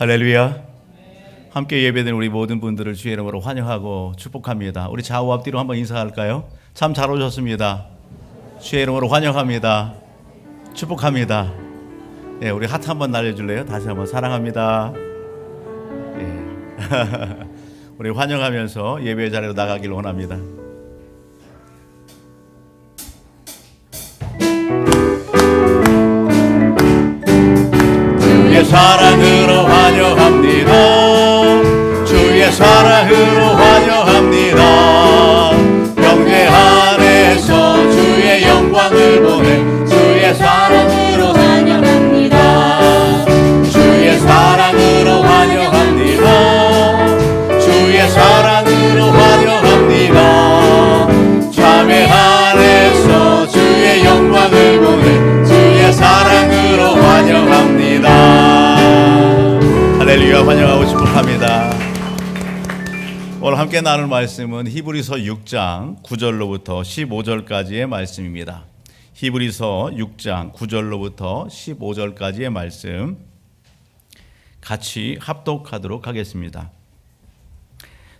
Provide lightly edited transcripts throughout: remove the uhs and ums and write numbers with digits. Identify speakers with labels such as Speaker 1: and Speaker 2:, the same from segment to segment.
Speaker 1: 할렐루야. 함께 예배드린 우리 모든 분들을 주의 이름으로 환영하고 축복합니다. 우리 좌우 앞뒤로 한번 인사할까요? 참 잘 오셨습니다. 주의 이름으로 환영합니다. 축복합니다. 예, 우리 하트 한번 날려줄래요? 다시 한번 사랑합니다. 예. 우리 환영하면서 예배 자리로 나가길 원합니다. 주의 사랑으로 환영합니다. 주의 사랑으로 환영합니다. 영계 안에서 주의 영광을 보내 주의 사랑으로 환영합니다. 주의 사랑으로 환영합니다. 주의 사랑으로 환영합니다. 참회 안에서 주의 영광을 보내 주의 사랑으로 환영합니다. 할렐루야. 환영하고 축복합니다. 오늘 함께 나눌 말씀은 히브리서 6장 9절로부터 15절까지의 말씀입니다. 히브리서 6장 9절로부터 15절까지의 말씀 같이 합독하도록 하겠습니다.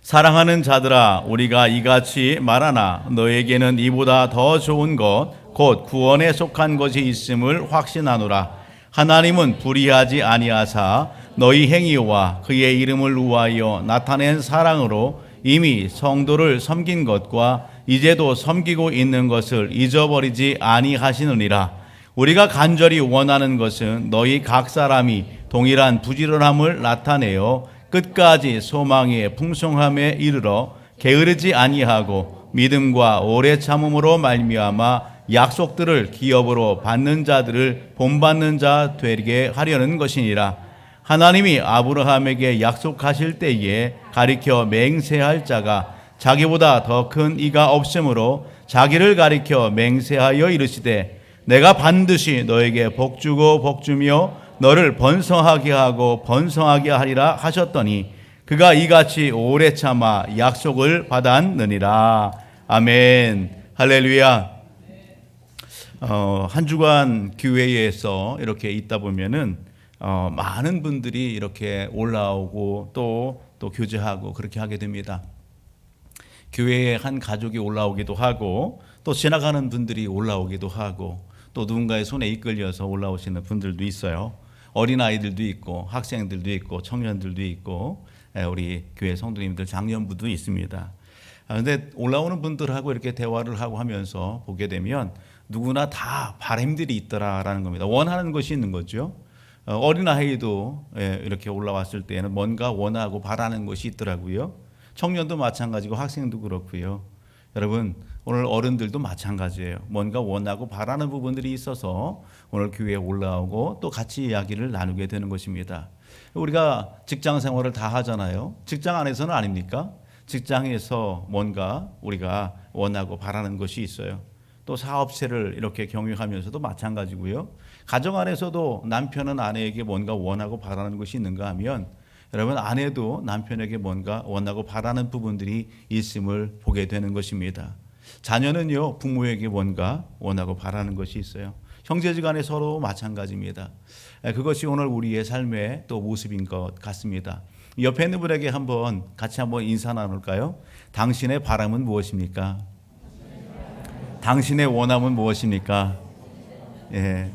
Speaker 1: 사랑하는 자들아, 우리가 이같이 말하나 너에게는 이보다 더 좋은 것 곧 구원에 속한 것이 있음을 확신하노라. 하나님은 불의하지 아니하사 너희 행위와 그의 이름을 위하여 나타낸 사랑으로 이미 성도를 섬긴 것과 이제도 섬기고 있는 것을 잊어버리지 아니하시느니라. 우리가 간절히 원하는 것은 너희 각 사람이 동일한 부지런함을 나타내어 끝까지 소망의 풍성함에 이르러 게으르지 아니하고 믿음과 오래 참음으로 말미암아 약속들을 기업으로 받는 자들을 본받는 자 되게 하려는 것이니라. 하나님이 아브라함에게 약속하실 때에 가리켜 맹세할 자가 자기보다 더 큰 이가 없으므로 자기를 가리켜 맹세하여 이르시되 내가 반드시 너에게 복주고 복주며 너를 번성하게 하고 번성하게 하리라 하셨더니 그가 이같이 오래 참아 약속을 받았느니라. 아멘. 할렐루야. 한 주간 교회에서 이렇게 있다 보면은 많은 분들이 이렇게 올라오고 또 교제하고 그렇게 하게 됩니다. 교회에 한 가족이 올라오기도 하고 또 지나가는 분들이 올라오기도 하고 또 누군가의 손에 이끌려서 올라오시는 분들도 있어요. 어린아이들도 있고 학생들도 있고 청년들도 있고 우리 교회 성도님들 장년부도 있습니다. 그런데 올라오는 분들하고 이렇게 대화를 하고 하면서 보게 되면 누구나 다 바람들이 있더라라는 겁니다. 원하는 것이 있는 거죠. 어린아이도 이렇게 올라왔을 때에는 뭔가 원하고 바라는 것이 있더라고요. 청년도 마찬가지고 학생도 그렇고요. 여러분 오늘 어른들도 마찬가지예요. 뭔가 원하고 바라는 부분들이 있어서 오늘 교회에 올라오고 또 같이 이야기를 나누게 되는 것입니다. 우리가 직장 생활을 다 하잖아요. 직장 안에서는 아닙니까? 직장에서 뭔가 우리가 원하고 바라는 것이 있어요. 또 사업체를 이렇게 경영하면서도 마찬가지고요. 가정 안에서도 남편은 아내에게 뭔가 원하고 바라는 것이 있는가 하면 여러분 아내도 남편에게 뭔가 원하고 바라는 부분들이 있음을 보게 되는 것입니다. 자녀는요 부모에게 뭔가 원하고 바라는 것이 있어요. 형제지간에 서로 마찬가지입니다. 그것이 오늘 우리의 삶의 또 모습인 것 같습니다. 옆에 있는 분에게 같이 한번 인사 나눌까요? 당신의 바람은 무엇입니까? 당신의 원함은 무엇입니까? 예.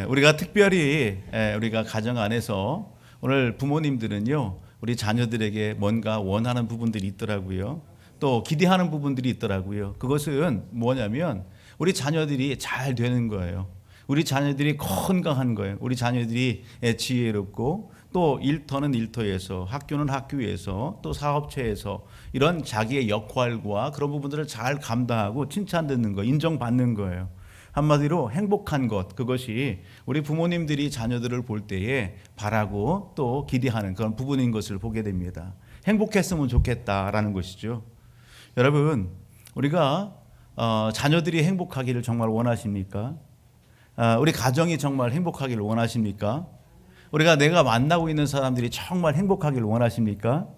Speaker 1: 우리가 특별히 우리가 가정 안에서 오늘 부모님들은요 우리 자녀들에게 뭔가 원하는 부분들이 있더라고요. 또 기대하는 부분들이 있더라고요. 그것은 뭐냐면 우리 자녀들이 잘 되는 거예요. 우리 자녀들이 건강한 거예요. 우리 자녀들이 지혜롭고 또 일터는 일터에서 학교는 학교에서 또 사업체에서 이런 자기의 역할과 그런 부분들을 잘 감당하고 칭찬받는 거, 인정받는 거예요. 한마디로 행복한 것, 그것이 우리 부모님들이 자녀들을 볼 때에 바라고 또 기대하는 그런 부분인 것을 보게 됩니다. 행복했으면 좋겠다라는 것이죠. 여러분 우리가 자녀들이 행복하기를 정말 원하십니까? 우리 가정이 정말 행복하기를 원하십니까? 우리가 내가 만나고 있는 사람들이 정말 행복하기를 원하십니까?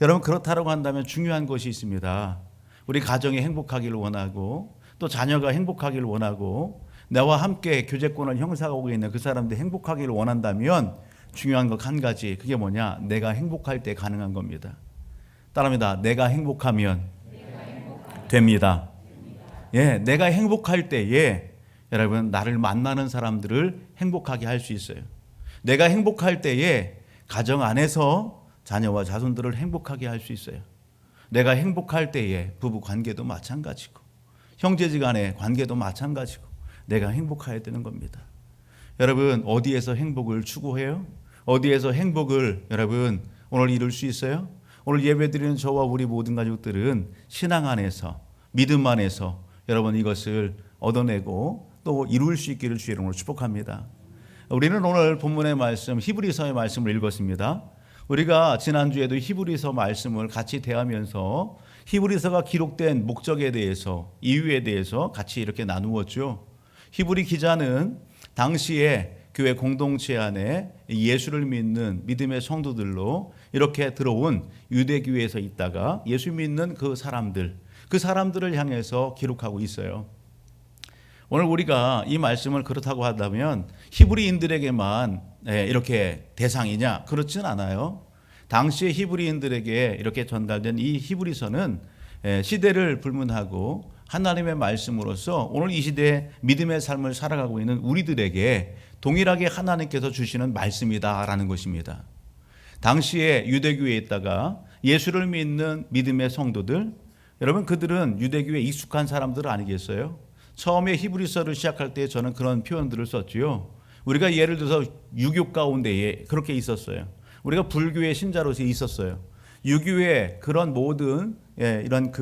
Speaker 1: 여러분 그렇다고 한다면 중요한 것이 있습니다. 우리 가정이 행복하기를 원하고 또 자녀가 행복하기를 원하고 나와 함께 교제권을 형성하고 있는 그 사람들이 행복하기를 원한다면 중요한 것 한 가지, 그게 뭐냐? 내가 행복할 때 가능한 겁니다. 따라합니다. 내가 행복하면 됩니다. 예, 내가 행복할 때에 여러분 나를 만나는 사람들을 행복하게 할 수 있어요. 내가 행복할 때에 가정 안에서 자녀와 자손들을 행복하게 할 수 있어요. 내가 행복할 때에 부부 관계도 마찬가지고 형제지간의 관계도 마찬가지고 내가 행복해야 되는 겁니다. 여러분 어디에서 행복을 추구해요? 어디에서 행복을 여러분 오늘 이룰 수 있어요? 오늘 예배드리는 저와 우리 모든 가족들은 신앙 안에서 믿음 안에서 여러분 이것을 얻어내고 또 이룰 수 있기를 주의 이름으로 축복합니다. 우리는 오늘 본문의 말씀 히브리서의 말씀을 읽었습니다. 우리가 지난주에도 히브리서 말씀을 같이 대하면서 히브리서가 기록된 목적에 대해서 이유에 대해서 같이 이렇게 나누었죠. 히브리 기자는 당시에 교회 공동체 안에 예수를 믿는 믿음의 성도들로 이렇게 들어온 유대교회에서 있다가 예수 믿는 그 사람들을 향해서 기록하고 있어요. 오늘 우리가 이 말씀을 그렇다고 한다면 히브리인들에게만 이렇게 대상이냐? 그렇지는 않아요. 당시의 히브리인들에게 이렇게 전달된 이 히브리서는 시대를 불문하고 하나님의 말씀으로서 오늘 이 시대에 믿음의 삶을 살아가고 있는 우리들에게 동일하게 하나님께서 주시는 말씀이다라는 것입니다. 당시에 유대교회에 있다가 예수를 믿는 믿음의 성도들, 여러분 그들은 유대교회에 익숙한 사람들 아니겠어요? 처음에 히브리서를 시작할 때 저는 그런 표현들을 썼지요. 우리가 예를 들어서 유교 가운데에 그렇게 있었어요. 우리가 불교의 신자로서 있었어요. 유교의 그런 모든 이런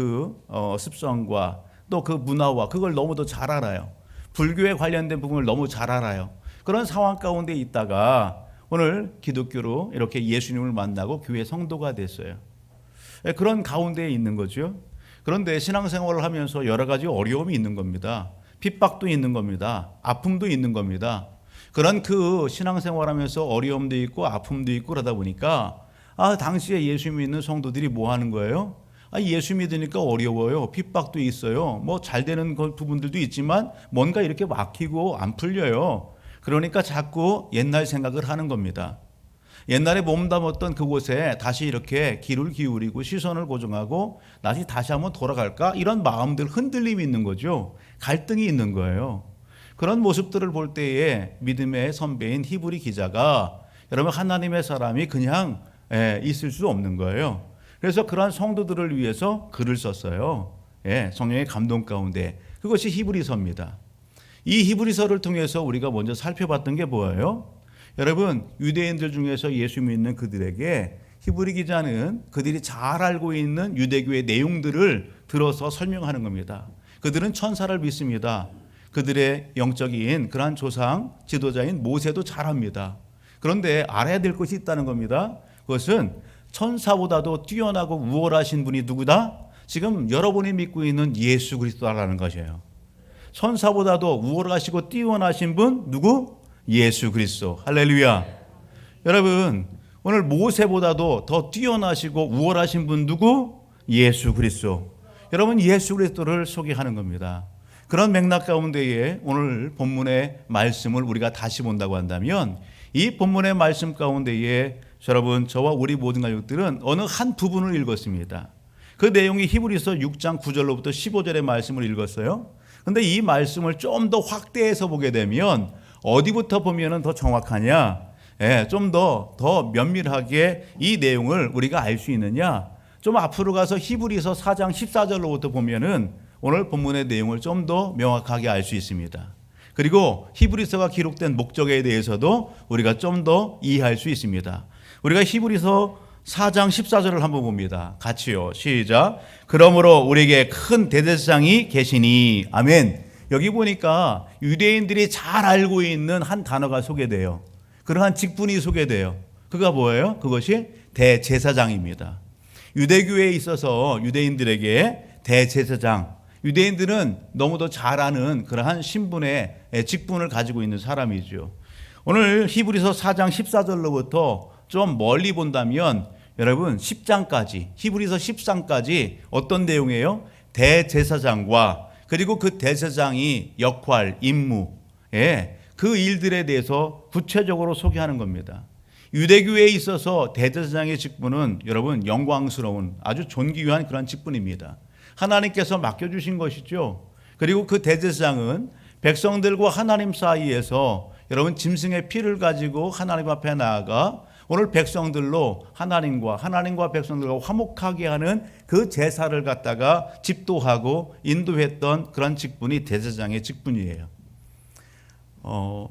Speaker 1: 습성과 또 그 문화와 그걸 너무도 잘 알아요. 불교에 관련된 부분을 너무 잘 알아요. 그런 상황 가운데 있다가 오늘 기독교로 이렇게 예수님을 만나고 교회 성도가 됐어요. 그런 가운데에 있는 거죠. 그런데 신앙생활을 하면서 여러 가지 어려움이 있는 겁니다. 핍박도 있는 겁니다. 아픔도 있는 겁니다. 그런 그 신앙생활하면서 어려움도 있고 아픔도 있고 그러다 보니까 당시에 예수 믿는 성도들이 뭐 하는 거예요? 예수 믿으니까 어려워요. 핍박도 있어요. 뭐 잘 되는 부분들도 있지만 뭔가 이렇게 막히고 안 풀려요. 그러니까 자꾸 옛날 생각을 하는 겁니다. 옛날에 몸담았던 그곳에 다시 이렇게 귀를 기울이고 시선을 고정하고 다시 한번 돌아갈까? 이런 마음들 흔들림이 있는 거죠. 갈등이 있는 거예요. 그런 모습들을 볼 때에 믿음의 선배인 히브리 기자가 여러분 하나님의 사람이 그냥 있을 수 없는 거예요. 그래서 그러한 성도들을 위해서 글을 썼어요. 성령의 감동 가운데 그것이 히브리서입니다. 이 히브리서를 통해서 우리가 먼저 살펴봤던 게 뭐예요? 여러분 유대인들 중에서 예수 믿는 그들에게 히브리 기자는 그들이 잘 알고 있는 유대교의 내용들을 들어서 설명하는 겁니다. 그들은 천사를 믿습니다. 그들의 영적인 그러한 조상 지도자인 모세도 잘 압니다. 그런데 알아야 될 것이 있다는 겁니다. 그것은 천사보다도 뛰어나고 우월하신 분이 누구다? 지금 여러분이 믿고 있는 예수 그리스도라는 것이에요. 천사보다도 우월하시고 뛰어나신 분 누구? 예수 그리스도. 할렐루야. 여러분 오늘 모세보다도 더 뛰어나시고 우월하신 분 누구? 예수 그리스도. 여러분 예수 그리스도를 소개하는 겁니다. 그런 맥락 가운데에 오늘 본문의 말씀을 우리가 다시 본다고 한다면 이 본문의 말씀 가운데에 여러분 저와 우리 모든 가족들은 어느 한 부분을 읽었습니다. 그 내용이 히브리서 6장 9절로부터 15절의 말씀을 읽었어요. 그런데 이 말씀을 좀 더 확대해서 보게 되면 어디부터 보면 더 정확하냐? 좀 더 면밀하게 이 내용을 우리가 알 수 있느냐? 좀 앞으로 가서 히브리서 4장 14절로부터 보면은 오늘 본문의 내용을 좀 더 명확하게 알 수 있습니다. 그리고 히브리서가 기록된 목적에 대해서도 우리가 좀 더 이해할 수 있습니다. 우리가 히브리서 4장 14절을 한번 봅니다. 같이요. 시작. 그러므로 우리에게 큰 대제사장이 계시니. 아멘. 여기 보니까 유대인들이 잘 알고 있는 한 단어가 소개돼요. 그러한 직분이 소개돼요. 그가 뭐예요? 그것이 대제사장입니다. 유대교회에 있어서 유대인들에게 대제사장, 유대인들은 너무도 잘 아는 그러한 신분의 직분을 가지고 있는 사람이죠. 오늘 히브리서 4장 14절로부터 좀 멀리 본다면 여러분 10장까지 히브리서 10장까지 어떤 내용이에요? 대제사장과 그리고 그 대제사장이 역할, 임무, 그 일들에 대해서 구체적으로 소개하는 겁니다. 유대교회에 있어서 대제사장의 직분은 여러분 영광스러운 아주 존귀한 그런 직분입니다. 하나님께서 맡겨주신 것이죠. 그리고 그 대제사장은 백성들과 하나님 사이에서 여러분 짐승의 피를 가지고 하나님 앞에 나아가 오늘 백성들로 하나님과 백성들과 화목하게 하는 그 제사를 갖다가 집도하고 인도했던 그런 직분이 대제사장의 직분이에요.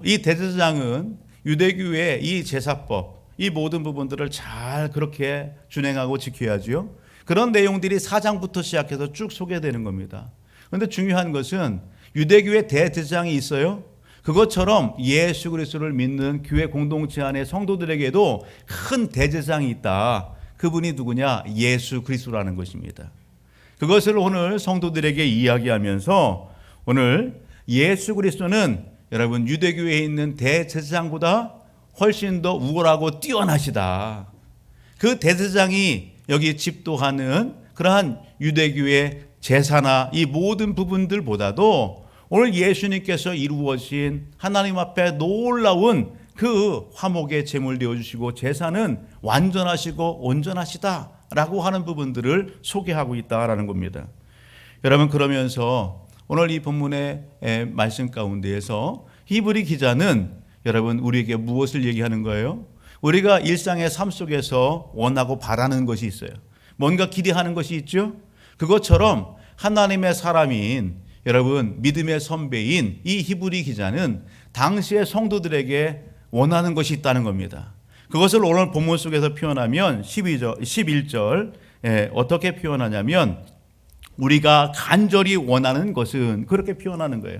Speaker 1: 이 대제사장은 유대교의 이 제사법, 이 모든 부분들을 잘 그렇게 준행하고 지켜야죠. 그런 내용들이 4장부터 시작해서 쭉 소개되는 겁니다. 그런데 중요한 것은 유대교의 대제사장이 있어요. 그것처럼 예수 그리스도를 믿는 교회 공동체 안의 성도들에게도 큰 대제사장이 있다. 그분이 누구냐? 예수 그리스도라는 것입니다. 그것을 오늘 성도들에게 이야기하면서 오늘 예수 그리스도는 여러분 유대교회에 있는 대제사장보다 훨씬 더 우월하고 뛰어나시다. 그 대제사장이 여기 집도하는 그러한 유대교의 제사나 이 모든 부분들보다도 오늘 예수님께서 이루어진 하나님 앞에 놀라운 그 화목의 제물 되어주시고 제사는 완전하시고 온전하시다라고 하는 부분들을 소개하고 있다라는 겁니다. 여러분 그러면서 오늘 이 본문의 말씀 가운데에서 히브리 기자는 여러분 우리에게 무엇을 얘기하는 거예요? 우리가 일상의 삶 속에서 원하고 바라는 것이 있어요. 뭔가 기대하는 것이 있죠? 그것처럼 하나님의 사람인 여러분 믿음의 선배인 이 히브리 기자는 당시의 성도들에게 원하는 것이 있다는 겁니다. 그것을 오늘 본문 속에서 표현하면 11절 어떻게 표현하냐면 우리가 간절히 원하는 것은 그렇게 표현하는 거예요.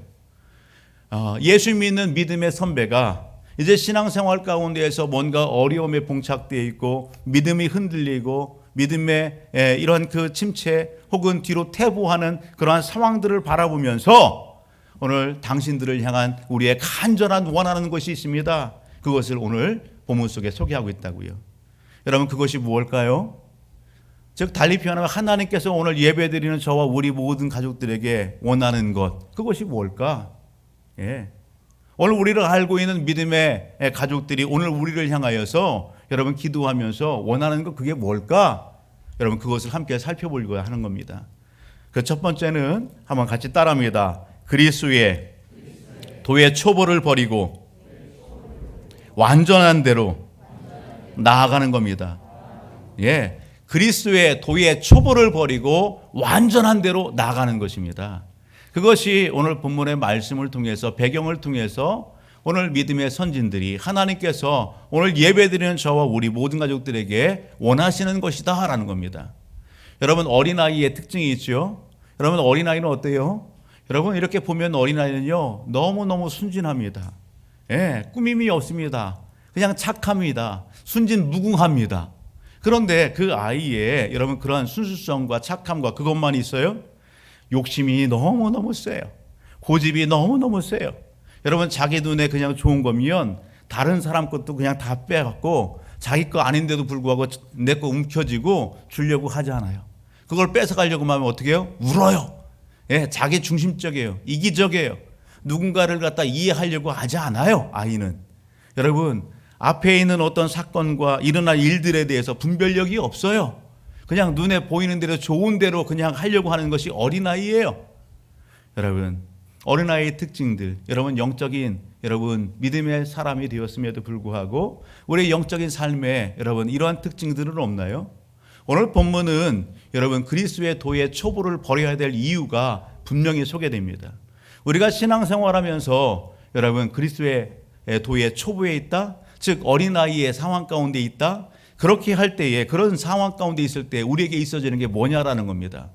Speaker 1: 예수 믿는 믿음의 선배가 이제 신앙생활 가운데에서 뭔가 어려움에 봉착되어 있고 믿음이 흔들리고 믿음의 이런 그 침체 혹은 뒤로 퇴보하는 그러한 상황들을 바라보면서 오늘 당신들을 향한 우리의 간절한 원하는 것이 있습니다. 그것을 오늘 본문 속에 소개하고 있다고요. 여러분 그것이 무엇일까요? 즉 달리 표현하면 하나님께서 오늘 예배드리는 저와 우리 모든 가족들에게 원하는 것 그것이 뭘까? 오늘 우리를 알고 있는 믿음의 가족들이 오늘 우리를 향하여서 여러분 기도하면서 원하는 것 그게 뭘까? 여러분 그것을 함께 살펴보려고 하는 겁니다. 그 첫 번째는 한번 같이 따라합니다. 그리스도의 도의 초보를 버리고 완전한 대로 나아가는 겁니다. 그리스도의 도의 초보를 버리고 완전한 대로 나아가는 것입니다. 그것이 오늘 본문의 말씀을 통해서 배경을 통해서 오늘 믿음의 선진들이 하나님께서 오늘 예배드리는 저와 우리 모든 가족들에게 원하시는 것이다 라는 겁니다. 여러분 어린아이의 특징이 있죠. 여러분 어린아이는 어때요? 여러분 이렇게 보면 어린아이는요 너무너무 순진합니다. 꾸밈이 없습니다. 그냥 착합니다. 순진무궁합니다. 그런데 그 아이의 여러분 그러한 순수성과 착함과 그것만 있어요? 욕심이 너무너무 세요. 고집이 너무너무 세요. 여러분 자기 눈에 그냥 좋은 거면 다른 사람 것도 그냥 다 빼갖고 자기 거 아닌데도 불구하고 내 거 움켜쥐고 주려고 하지 않아요. 그걸 뺏어가려고 하면 어떻게 해요? 울어요. 자기 중심적이에요. 이기적이에요. 누군가를 갖다 이해하려고 하지 않아요. 아이는. 여러분 앞에 있는 어떤 사건과 일어날 일들에 대해서 분별력이 없어요. 그냥 눈에 보이는 대로 좋은 대로 그냥 하려고 하는 것이 어린아이예요. 여러분 어린아이의 특징들, 여러분 영적인 여러분 믿음의 사람이 되었음에도 불구하고 우리 영적인 삶에 여러분 이러한 특징들은 없나요? 오늘 본문은 여러분 그리스도의 도의 초보를 버려야 될 이유가 분명히 소개됩니다. 우리가 신앙생활하면서 여러분 그리스도의 도의 초보에 있다, 즉 어린아이의 상황 가운데 있다. 그렇게 할 때에 그런 상황 가운데 있을 때 우리에게 있어지는 게 뭐냐라는 겁니다.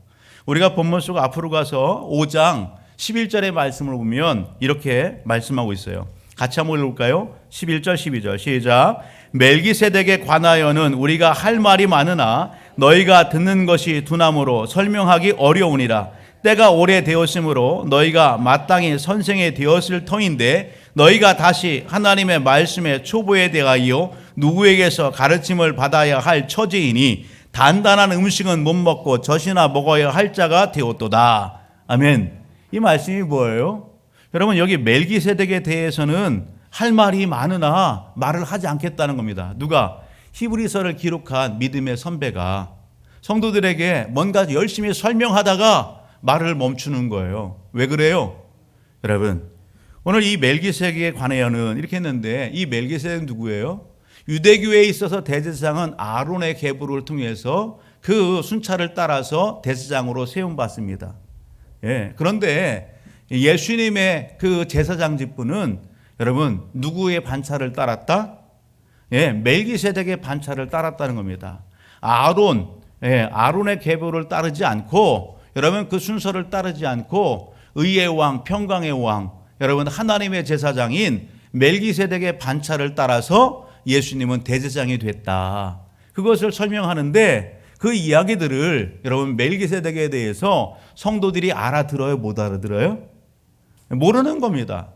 Speaker 1: 우리가 본문 속 앞으로 가서 5장 11절의 말씀을 보면 이렇게 말씀하고 있어요. 같이 한번 읽을까요? 11절 12절 시작. 멜기세덱에 관하여는 우리가 할 말이 많으나 너희가 듣는 것이 두나무로 설명하기 어려우니라. 때가 오래되었으므로 너희가 마땅히 선생이 되었을 터인데 너희가 다시 하나님의 말씀의 초보에 대하여 누구에게서 가르침을 받아야 할 처지이니 단단한 음식은 못 먹고 젖이나 먹어야 할 자가 되었도다. 아멘. 이 말씀이 뭐예요? 여러분 여기 멜기세덱에 대해서는 할 말이 많으나 말을 하지 않겠다는 겁니다. 누가? 히브리서를 기록한 믿음의 선배가 성도들에게 뭔가 열심히 설명하다가 말을 멈추는 거예요. 왜 그래요? 여러분, 오늘 이 멜기세덱에 관하여는 이렇게 했는데, 이 멜기세덱은 누구예요? 유대교회에 있어서 대제사장은 아론의 계보를 통해서 그 순찰을 따라서 대제사장으로 세움받습니다. 예, 그런데 예수님의 그 제사장 직분은 여러분 누구의 반차를 따랐다? 예, 멜기세덱의 반차를 따랐다는 겁니다. 아론의 계보를 따르지 않고, 여러분 그 순서를 따르지 않고 의의 왕, 평강의 왕, 여러분 하나님의 제사장인 멜기세덱의 반차를 따라서 예수님은 대제사장이 됐다. 그것을 설명하는데 그 이야기들을 여러분 멜기세덱에 대해서 성도들이 알아들어요? 못 알아들어요? 모르는 겁니다.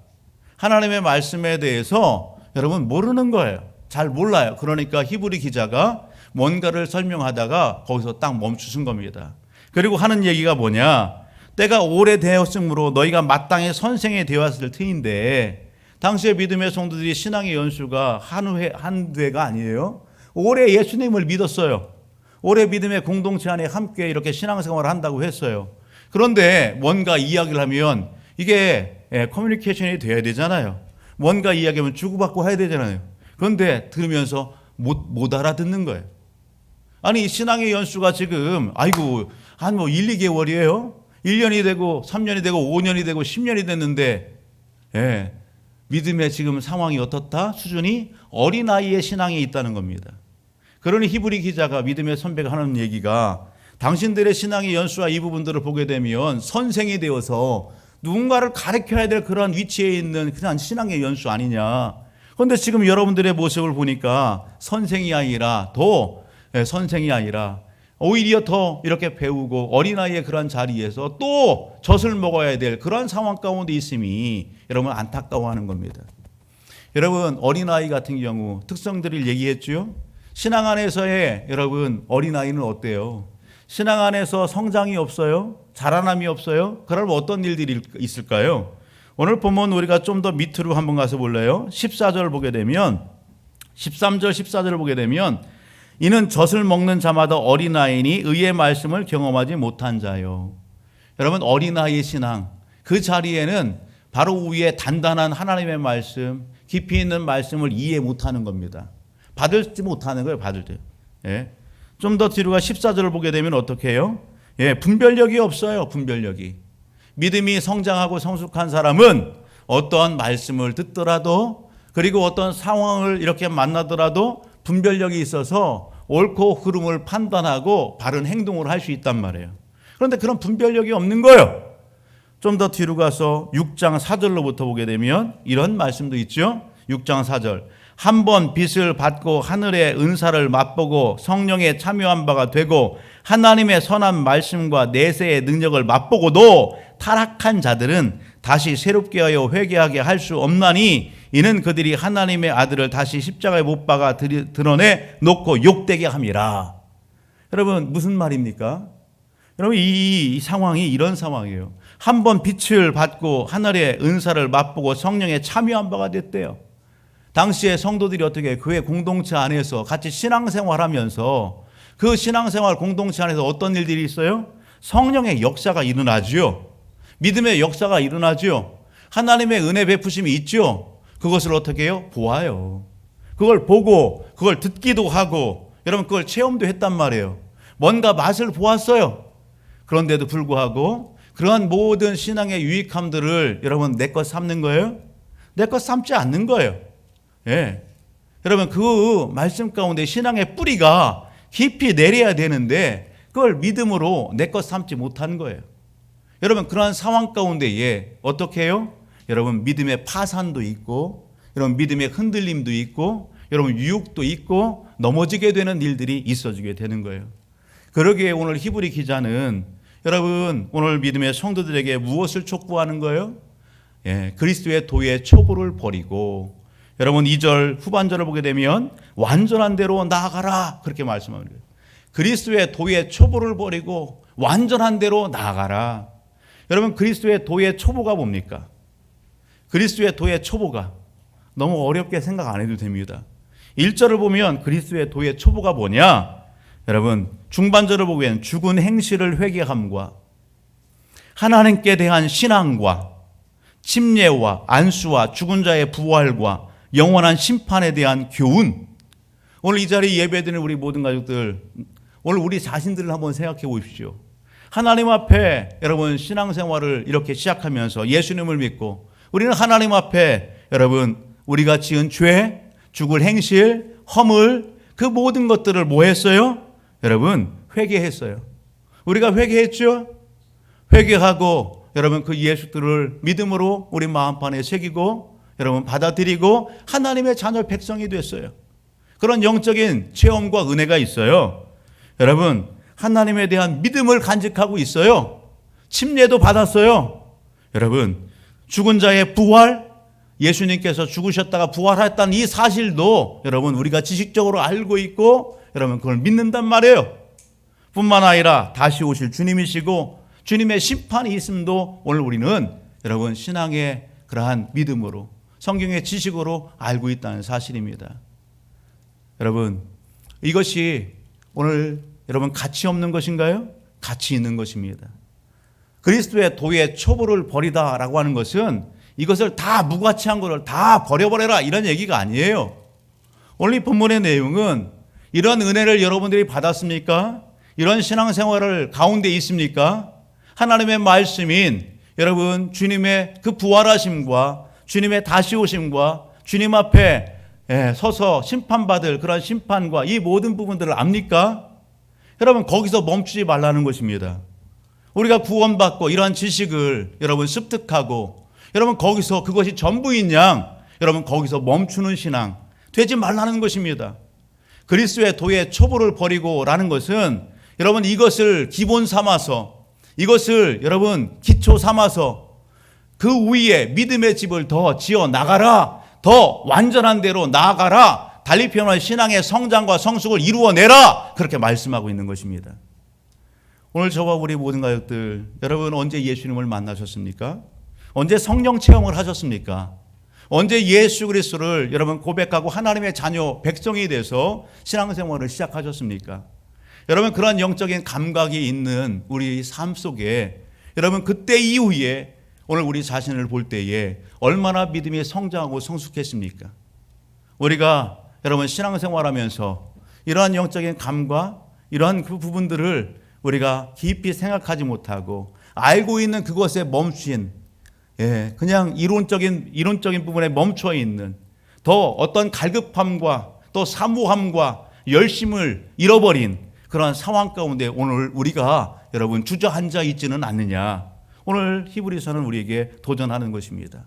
Speaker 1: 하나님의 말씀에 대해서 여러분 모르는 거예요. 잘 몰라요. 그러니까 히브리 기자가 뭔가를 설명하다가 거기서 딱 멈추신 겁니다. 그리고 하는 얘기가 뭐냐? 때가 오래되었으므로 너희가 마땅히 선생이 되었을 터인데, 당시의 믿음의 성도들이 신앙의 연수가 한 회가 아니에요. 오래 예수님을 믿었어요. 오래 믿음의 공동체 안에 함께 이렇게 신앙생활을 한다고 했어요. 그런데 뭔가 이야기를 하면 이게 커뮤니케이션이 돼야 되잖아요. 뭔가 이야기하면 주고받고 해야 되잖아요. 그런데 들으면서 못 알아듣는 거예요. 아니 신앙의 연수가 지금 한 1, 2개월이에요. 1년이 되고 3년이 되고 5년이 되고 10년이 됐는데 믿음의 지금 상황이 어떻다? 수준이 어린아이의 신앙에 있다는 겁니다. 그러니 히브리 기자가 믿음의 선배가 하는 얘기가, 당신들의 신앙의 연수와 이 부분들을 보게 되면 선생이 되어서 누군가를 가르쳐야 될 그런 위치에 있는 그냥 신앙의 연수 아니냐. 그런데 지금 여러분들의 모습을 보니까 선생이 아니라 오히려 더 이렇게 배우고 어린아이의 그런 자리에서 또 젖을 먹어야 될 그런 상황 가운데 있음이 여러분 안타까워하는 겁니다. 여러분 어린아이 같은 경우 특성들을 얘기했죠. 신앙 안에서의 여러분 어린아이는 어때요? 신앙 안에서 성장이 없어요? 자라남이 없어요? 그러면 어떤 일들이 있을까요? 오늘 보면 우리가 좀 더 밑으로 한번 가서 볼래요? 14절 보게 되면 13절 14절을 보게 되면 이는 젖을 먹는 자마다 어린아이니 의의 말씀을 경험하지 못한 자요. 여러분 어린아이의 신앙, 그 자리에는 바로 위에 단단한 하나님의 말씀, 깊이 있는 말씀을 이해 못하는 겁니다. 받지 못하는 거예요. 받을 때. 좀 더 뒤로 가 14절을 보게 되면 어떻게 해요? 분별력이 없어요. 분별력이. 믿음이 성장하고 성숙한 사람은 어떤 말씀을 듣더라도, 그리고 어떤 상황을 이렇게 만나더라도 분별력이 있어서 옳고 그름을 판단하고 바른 행동을 할 수 있단 말이에요. 그런데 그런 분별력이 없는 거예요. 좀 더 뒤로 가서 6장 4절로부터 보게 되면 이런 말씀도 있죠. 6장 4절. 한 번 빛을 받고 하늘의 은사를 맛보고 성령에 참여한 바가 되고 하나님의 선한 말씀과 내세의 능력을 맛보고도 타락한 자들은 다시 새롭게 하여 회개하게 할 수 없나니 이는 그들이 하나님의 아들을 다시 십자가에 못 박아 드러내 놓고 욕되게 함이라. 여러분 무슨 말입니까? 여러분 이 상황이 이런 상황이에요. 한 번 빛을 받고 하늘의 은사를 맛보고 성령에 참여한 바가 됐대요. 당시에 성도들이 어떻게 교회 공동체 안에서 같이 신앙생활하면서 그 신앙생활 공동체 안에서 어떤 일들이 있어요? 성령의 역사가 일어나죠. 믿음의 역사가 일어나죠. 하나님의 은혜 베푸심이 있죠. 그것을 어떻게 해요? 보아요. 그걸 보고 그걸 듣기도 하고 여러분 그걸 체험도 했단 말이에요. 뭔가 맛을 보았어요. 그런데도 불구하고 그러한 모든 신앙의 유익함들을 여러분 내 것 삼는 거예요? 내 것 삼지 않는 거예요. 여러분 그 말씀 가운데 신앙의 뿌리가 깊이 내려야 되는데 그걸 믿음으로 내 것 삼지 못한 거예요. 여러분 그러한 상황 가운데에 어떻게 해요? 여러분 믿음의 파산도 있고 여러분 믿음의 흔들림도 있고 여러분 유혹도 있고 넘어지게 되는 일들이 있어지게 되는 거예요. 그러기에 오늘 히브리 기자는 여러분 오늘 믿음의 성도들에게 무엇을 촉구하는 거예요? 그리스도의 도의 초보를 버리고 여러분 2절 후반절을 보게 되면 완전한 대로 나아가라 그렇게 말씀하는 거예요. 그리스도의 도의 초보를 버리고 완전한 대로 나아가라. 여러분 그리스도의 도의 초보가 뭡니까? 그리스도의 도의 초보가 너무 어렵게 생각 안 해도 됩니다. 1절을 보면 그리스도의 도의 초보가 뭐냐? 여러분, 중반절을 보면 죽은 행실을 회개함과 하나님께 대한 신앙과 침례와 안수와 죽은 자의 부활과 영원한 심판에 대한 교훈. 오늘 이 자리에 예배드리는 우리 모든 가족들, 오늘 우리 자신들을 한번 생각해 보십시오. 하나님 앞에 여러분 신앙생활을 이렇게 시작하면서 예수님을 믿고 우리는 하나님 앞에 여러분 우리가 지은 죄, 죽을 행실, 허물 그 모든 것들을 뭐 했어요? 여러분 회개했어요. 우리가 회개했죠? 회개하고 여러분 그 예수들을 믿음으로 우리 마음판에 새기고 여러분 받아들이고 하나님의 자녀 백성이 됐어요. 그런 영적인 체험과 은혜가 있어요. 여러분 하나님에 대한 믿음을 간직하고 있어요. 침례도 받았어요. 여러분 죽은 자의 부활, 예수님께서 죽으셨다가 부활했다는 이 사실도 여러분 우리가 지식적으로 알고 있고 여러분 그걸 믿는단 말이에요. 뿐만 아니라 다시 오실 주님이시고 주님의 심판이 있음도 오늘 우리는 여러분 신앙의 그러한 믿음으로 성경의 지식으로 알고 있다는 사실입니다. 여러분 이것이 오늘 여러분 가치 없는 것인가요? 가치 있는 것입니다. 그리스도의 도의 초보를 버리다라고 하는 것은 이것을 다 무가치한 것을 다 버려버려라 이런 얘기가 아니에요. 오늘 이 본문의 내용은 이런 은혜를 여러분들이 받았습니까? 이런 신앙생활을 가운데 있습니까? 하나님의 말씀인 여러분 주님의 그 부활하심과 주님의 다시 오심과 주님 앞에 서서 심판받을 그런 심판과 이 모든 부분들을 압니까? 여러분 거기서 멈추지 말라는 것입니다. 우리가 구원받고 이러한 지식을 여러분 습득하고 여러분 거기서 그것이 전부인 양 여러분 거기서 멈추는 신앙 되지 말라는 것입니다. 그리스도의 도의 초보를 버리고라는 것은 여러분 이것을 기본 삼아서 이것을 여러분 기초 삼아서 그 위에 믿음의 집을 더 지어 나가라. 더 완전한 대로 나아가라. 달리 표현한 신앙의 성장과 성숙을 이루어내라. 그렇게 말씀하고 있는 것입니다. 오늘 저와 우리 모든 가족들 여러분 언제 예수님을 만나셨습니까? 언제 성령 체험을 하셨습니까? 언제 예수 그리스도를 여러분 고백하고 하나님의 자녀 백성이 돼서 신앙생활을 시작하셨습니까? 여러분 그런 영적인 감각이 있는 우리 삶 속에 여러분 그때 이후에 오늘 우리 자신을 볼 때에 얼마나 믿음이 성장하고 성숙했습니까? 우리가 여러분 신앙생활하면서 이러한 영적인 감각 이러한 그 부분들을 우리가 깊이 생각하지 못하고 알고 있는 그것에 멈춘 그냥 이론적인 부분에 멈춰 있는 더 어떤 갈급함과 또 사모함과 열심을 잃어버린 그런 상황 가운데 오늘 우리가 여러분 주저앉아 있지는 않느냐. 오늘 히브리서는 우리에게 도전하는 것입니다.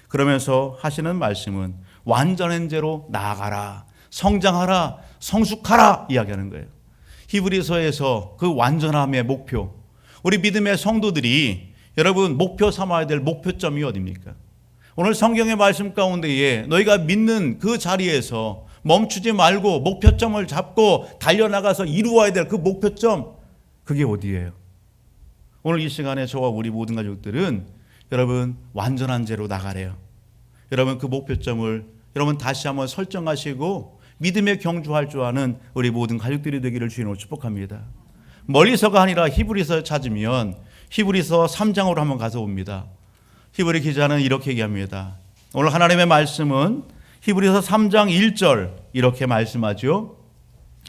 Speaker 1: 그러면서 하시는 말씀은 완전한 죄로 나아가라, 성장하라, 성숙하라 이야기하는 거예요. 히브리서에서 그 완전함의 목표, 우리 믿음의 성도들이 여러분 목표 삼아야 될 목표점이 어디입니까? 오늘 성경의 말씀 가운데에 너희가 믿는 그 자리에서 멈추지 말고 목표점을 잡고 달려나가서 이루어야 될 그 목표점, 그게 어디예요? 오늘 이 시간에 저와 우리 모든 가족들은 여러분 완전한 죄로 나가래요. 여러분 그 목표점을 여러분 다시 한번 설정하시고 믿음에 경주할 줄 아는 우리 모든 가족들이 되기를 주님으로 축복합니다. 멀리서가 아니라 히브리서 찾으면 히브리서 3장으로 한번 가서 봅니다. 히브리 기자는 이렇게 얘기합니다. 오늘 하나님의 말씀은 히브리서 3장 1절 이렇게 말씀하죠.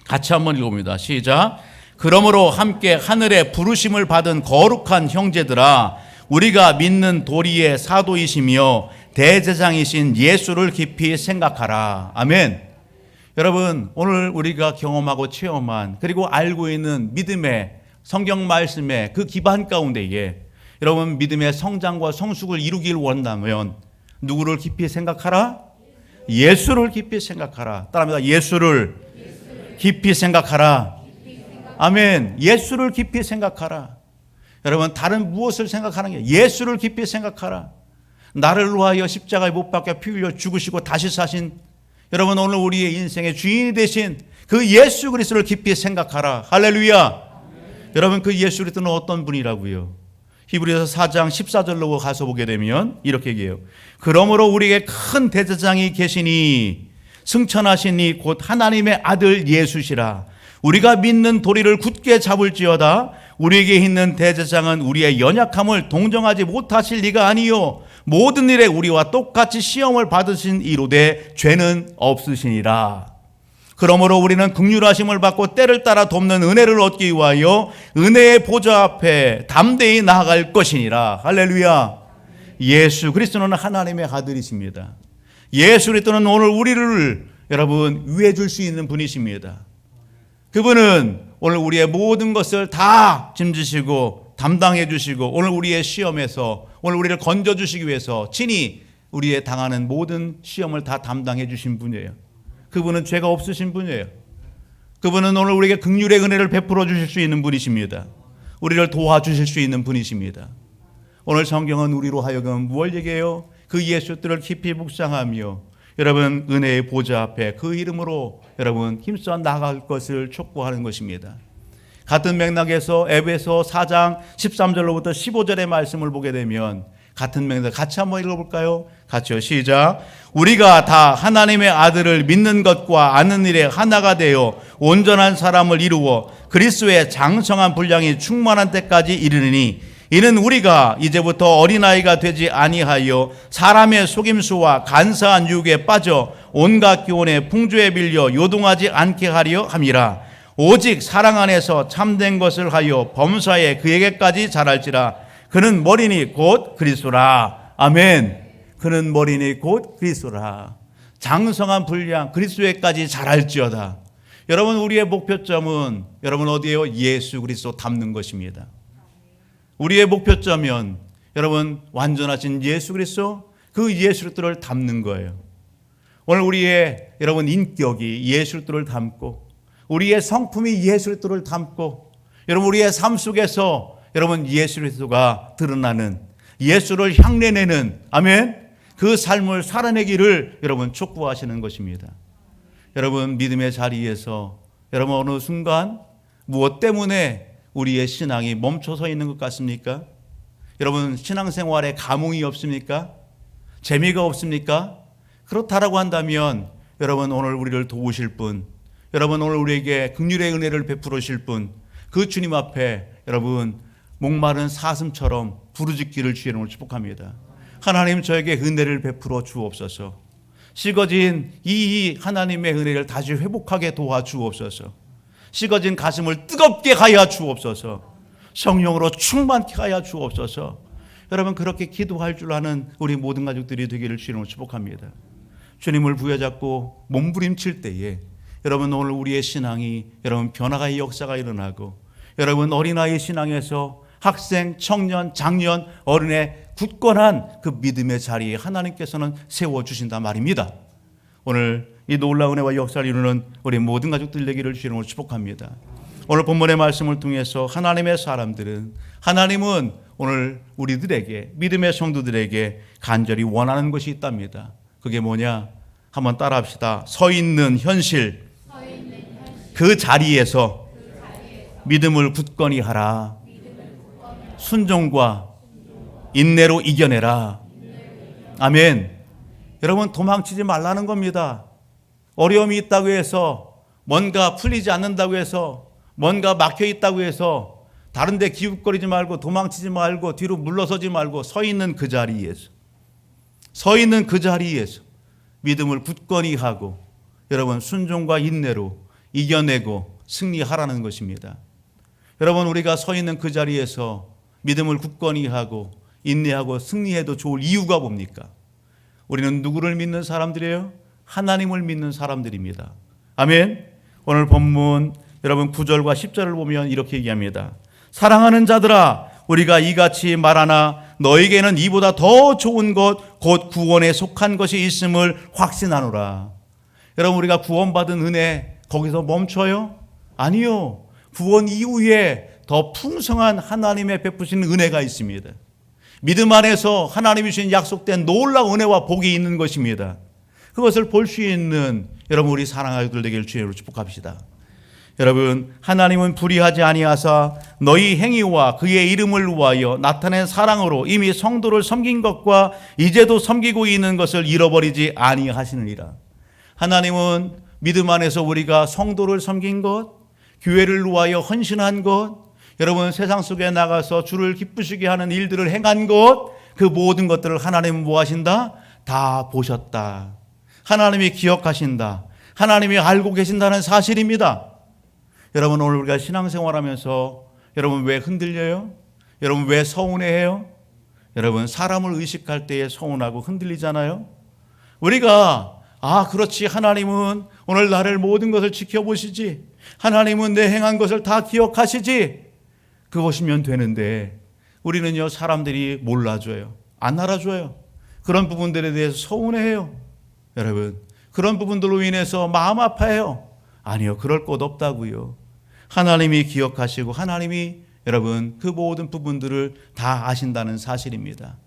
Speaker 1: 같이 한번 읽어봅니다. 시작. 그러므로 함께 하늘의 부르심을 받은 거룩한 형제들아 우리가 믿는 도리의 사도이시며 대제사장이신 예수를 깊이 생각하라. 아멘. 여러분 오늘 우리가 경험하고 체험한 그리고 알고 있는 믿음의 성경 말씀의 그 기반 가운데에 여러분 믿음의 성장과 성숙을 이루길 원한다면 누구를 깊이 생각하라? 예수를 깊이 생각하라. 따라합니다. 예수를 깊이 생각하라. 아멘. 예수를 깊이 생각하라. 여러분 다른 무엇을 생각하는 게 예수를 깊이 생각하라. 나를 위하여 십자가에 못 박혀 피 흘려 죽으시고 다시 사신 여러분 오늘 우리의 인생의 주인이 되신 그 예수 그리스도를 깊이 생각하라. 할렐루야. 여러분 그 예수 그리스도는 어떤 분이라고요? 히브리서 4장 14절로 가서 보게 되면 이렇게 얘기해요. 그러므로 우리에게 큰 대제사장이 계시니 승천하신 이 곧 하나님의 아들 예수시라. 우리가 믿는 도리를 굳게 잡을지어다. 우리에게 있는 대제사장은 우리의 연약함을 동정하지 못하실 리가 아니요 모든 일에 우리와 똑같이 시험을 받으신 이로되 죄는 없으시니라. 그러므로 우리는 긍휼하심을 받고 때를 따라 돕는 은혜를 얻기 위하여 은혜의 보좌 앞에 담대히 나아갈 것이니라. 할렐루야. 예수 그리스도는 하나님의 아들이십니다. 예수 그리스도는 오늘 우리를 여러분 위해 줄 수 있는 분이십니다. 그분은 오늘 우리의 모든 것을 다 짐지시고 담당해 주시고 오늘 우리의 시험에서 오늘 우리를 건져 주시기 위해서 친히 우리의 당하는 모든 시험을 다 담당해 주신 분이에요. 그분은 죄가 없으신 분이에요. 그분은 오늘 우리에게 긍휼의 은혜를 베풀어 주실 수 있는 분이십니다. 우리를 도와주실 수 있는 분이십니다. 오늘 성경은 우리로 하여금 무엇을 얘기해요? 그 예수들을 깊이 묵상하며 여러분 은혜의 보좌 앞에 그 이름으로 여러분 힘써 나아갈 것을 촉구하는 것입니다. 같은 맥락에서 에베소 4장 13절로부터 15절의 말씀을 보게 되면 같은 맥락 같이 한번 읽어볼까요? 같이요. 시작. 우리가 다 하나님의 아들을 믿는 것과 아는 일에 하나가 되어 온전한 사람을 이루어 그리스도의 장성한 분량이 충만한 때까지 이르느니 이는 우리가 이제부터 어린아이가 되지 아니하여 사람의 속임수와 간사한 유혹에 빠져 온갖 교훈의 풍조에 밀려 요동하지 않게 하려 함이라. 오직 사랑 안에서 참된 것을 하여 범사에 그에게까지 자랄지라. 그는 머리니 곧 그리스도라. 아멘. 그는 머리니 곧 그리스도라. 장성한 분량 그리스도에까지 자랄지어다. 여러분 우리의 목표점은 여러분 어디에요? 예수 그리스도 닮는 것입니다. 우리의 목표점은 여러분 완전하신 예수 그리스도 그 예수 그리스도를 닮는 거예요. 오늘 우리의 여러분 인격이 예수 그리스도를 닮고 우리의 성품이 예수 그리스도를 닮고 여러분 우리의 삶 속에서 여러분 예수 그리스도가 드러나는 예수를 향내내는 아멘 그 삶을 살아내기를 여러분 촉구하시는 것입니다. 여러분 믿음의 자리에서 여러분 어느 순간 무엇 때문에 우리의 신앙이 멈춰서 있는 것 같습니까? 여러분 신앙생활에 감흥이 없습니까? 재미가 없습니까? 그렇다라고 한다면 여러분 오늘 우리를 도우실 분, 여러분 오늘 우리에게 긍휼의 은혜를 베풀으실 분, 그 주님 앞에 여러분 목마른 사슴처럼 부르짖기를 주의 이름으로 축복합니다. 하나님 저에게 은혜를 베풀어 주옵소서. 식어진 이 하나님의 은혜를 다시 회복하게 도와주옵소서. 식어진 가슴을 뜨겁게 하여 주옵소서. 성령으로 충만케 하여 주옵소서. 여러분 그렇게 기도할 줄 아는 우리 모든 가족들이 되기를 주님으로 축복합니다. 주님을 부여잡고 몸부림칠 때에 여러분 오늘 우리의 신앙이 여러분 변화의 역사가 일어나고 여러분 어린아이 신앙에서 학생, 청년, 장년, 어른의 굳건한 그 믿음의 자리에 하나님께서는 세워주신단 말입니다. 오늘 이 놀라운 은혜와 역사를 이루는 우리 모든 가족들 되기를 주님으로 축복합니다. 오늘 본문의 말씀을 통해서 하나님의 사람들은 하나님은 오늘 우리들에게 믿음의 성도들에게 간절히 원하는 것이 있답니다. 그게 뭐냐? 한번 따라합시다. 서 있는 현실 그 자리에서 믿음을 굳건히 하라. 순종과 인내로 이겨내라. 아멘. 여러분 도망치지 말라는 겁니다. 어려움이 있다고 해서 뭔가 풀리지 않는다고 해서 뭔가 막혀 있다고 해서 다른 데 기웃거리지 말고 도망치지 말고 뒤로 물러서지 말고 서 있는 그 자리에서 믿음을 굳건히 하고 여러분 순종과 인내로 이겨내고 승리하라는 것입니다. 여러분 우리가 서 있는 그 자리에서 믿음을 굳건히 하고 인내하고 승리해도 좋을 이유가 뭡니까? 우리는 누구를 믿는 사람들이에요? 하나님을 믿는 사람들입니다. 아멘. 오늘 본문 여러분 9절과 10절을 보면 이렇게 얘기합니다. 사랑하는 자들아 우리가 이같이 말하나 너에게는 이보다 더 좋은 것 곧 구원에 속한 것이 있음을 확신하노라. 여러분 우리가 구원받은 은혜 거기서 멈춰요? 아니요. 구원 이후에 더 풍성한 하나님의 베푸시는 은혜가 있습니다. 믿음 안에서 하나님이 주신 약속된 놀라운 은혜와 복이 있는 것입니다. 그것을 볼 수 있는 여러분 우리 사랑하는 아이들 되기를 주님으로 축복합시다. 여러분, 하나님은 불의하지 아니하사 너희 행위와 그의 이름을 위하여 나타낸 사랑으로 이미 성도를 섬긴 것과 이제도 섬기고 있는 것을 잃어버리지 아니하시느니라. 하나님은 믿음 안에서 우리가 성도를 섬긴 것, 교회를 위하여 헌신한 것, 여러분 세상 속에 나가서 주를 기쁘시게 하는 일들을 행한 것, 그 모든 것들을 하나님은 뭐 하신다? 다 보셨다. 하나님이 기억하신다. 하나님이 알고 계신다는 사실입니다. 여러분, 오늘 우리가 신앙생활하면서 여러분 왜 흔들려요? 여러분 왜 서운해해요? 여러분, 사람을 의식할 때에 서운하고 흔들리잖아요. 우리가 그렇지, 하나님은 오늘 나를 모든 것을 지켜보시지, 하나님은 내 행한 것을 다 기억하시지, 그것이면 되는데 우리는요, 사람들이 몰라줘요. 안 알아줘요. 그런 부분들에 대해서 서운해해요. 여러분, 그런 부분들로 인해서 마음 아파해요. 아니요, 그럴 것 없다고요. 하나님이 기억하시고 하나님이 여러분 그 모든 부분들을 다 아신다는 사실입니다.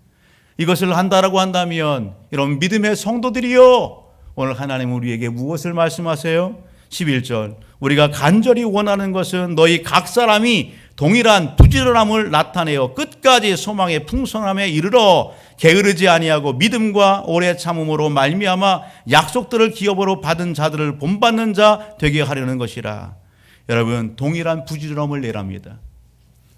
Speaker 1: 이것을 한다라고 한다면 여러분, 믿음의 성도들이요, 오늘 하나님 우리에게 무엇을 말씀하세요? 11절, 우리가 간절히 원하는 것은 너희 각 사람이 동일한 부지런함을 나타내어 끝까지 소망의 풍성함에 이르러 게으르지 아니하고 믿음과 오래 참음으로 말미암아 약속들을 기업으로 받은 자들을 본받는 자 되게 하려는 것이라. 여러분, 동일한 부지런함을 내랍니다.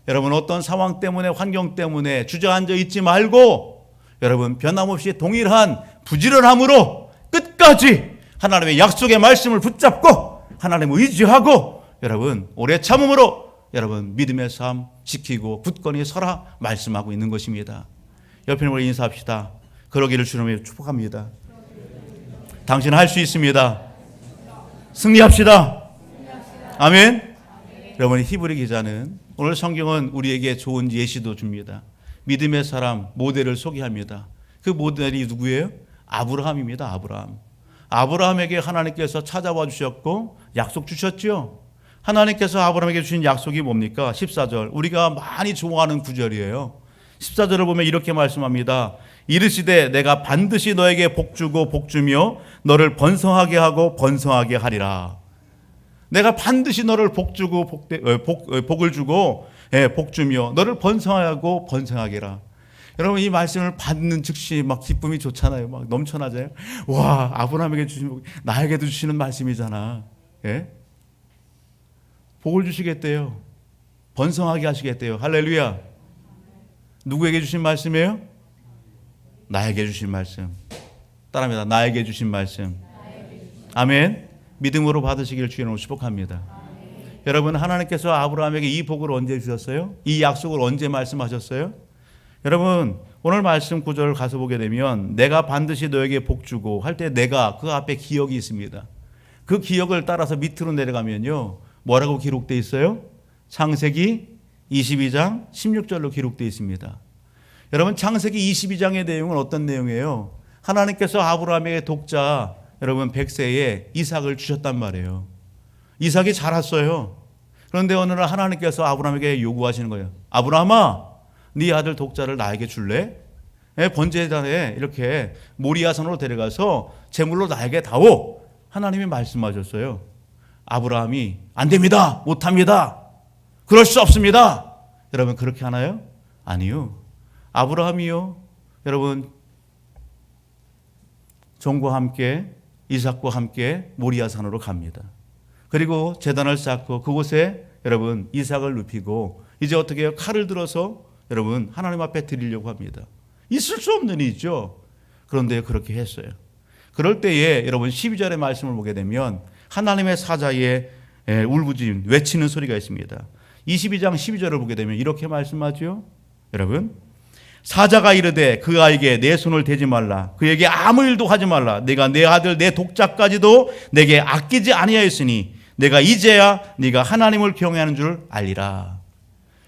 Speaker 1: 여러분, 어떤 상황 때문에, 환경 때문에 주저앉아 있지 말고 여러분, 변함없이 동일한 부지런함으로 끝까지 하나님의 약속의 말씀을 붙잡고 하나님을 의지하고 여러분 오래 참음으로 여러분 믿음의 삶 지키고 굳건히 서라 말씀하고 있는 것입니다. 옆에 우리 인사합시다. 그러기를 주님의 축복합니다. 당신 할 수 있습니다. 승리합시다. 아멘. 여러분, 히브리 기자는 오늘 성경은 우리에게 좋은 예시도 줍니다. 믿음의 사람 모델을 소개합니다. 그 모델이 누구예요? 아브라함입니다. 아브라함에게 하나님께서 찾아와 주셨고 약속 주셨죠. 하나님께서 아브라함에게 주신 약속이 뭡니까? 14절, 우리가 많이 좋아하는 구절이에요. 14절을 보면 이렇게 말씀합니다. 이르시되 내가 반드시 너에게 복주고 복주며 너를 번성하게 하고 번성하게 하리라. 내가 반드시 너를 복주고 복을 주고 복주며 너를 번성하고 번성하게라. 여러분, 이 말씀을 받는 즉시 막 기쁨이 좋잖아요. 막 넘쳐나잖아요. 와, 아브라함에게 주신 나에게도 주시는 말씀이잖아. 예? 복을 주시겠대요. 번성하게 하시겠대요. 할렐루야. 누구에게 주신 말씀이에요? 나에게 주신 말씀. 따라합니다. 나에게 주신 말씀. 아멘. 믿음으로 받으시기를 주님으로 축복합니다. 여러분, 하나님께서 아브라함에게 이 복을 언제 주셨어요? 이 약속을 언제 말씀하셨어요? 여러분, 오늘 말씀 구절을 가서 보게 되면 내가 반드시 너에게 복 주고 할 때 내가 그 앞에 기억이 있습니다. 그 기억을 따라서 밑으로 내려가면요, 뭐라고 기록되어 있어요? 창세기 22장 16절로 기록되어 있습니다. 여러분, 창세기 22장의 내용은 어떤 내용이에요? 하나님께서 아브라함에게 독자 여러분 100세에 이삭을 주셨단 말이에요. 이삭이 자랐어요. 그런데 어느 날 하나님께서 아브라함에게 요구하시는 거예요. 아브라함아, 네 아들 독자를 나에게 줄래? 번제단에 이렇게 모리아산으로 데려가서 제물로 나에게 다오. 하나님이 말씀하셨어요. 아브라함이 안 됩니다. 못합니다. 그럴 수 없습니다. 여러분, 그렇게 하나요? 아니요. 아브라함이요, 여러분 종과 함께 이삭과 함께 모리아산으로 갑니다. 그리고 제단을 쌓고 그곳에 여러분 이삭을 눕히고 이제 어떻게 해요? 칼을 들어서 여러분 하나님 앞에 드리려고 합니다. 있을 수 없는 일이죠. 그런데 그렇게 했어요. 그럴 때에 여러분 12절의 말씀을 보게 되면 하나님의 사자의 울부짖음 외치는 소리가 있습니다. 22장 12절을 보게 되면 이렇게 말씀하죠. 여러분, 사자가 이르되 그 아이에게 내 손을 대지 말라. 그에게 아무 일도 하지 말라. 내가 내 아들 내 독자까지도 내게 아끼지 아니하였으니 내가 이제야 네가 하나님을 경외하는 줄 알리라.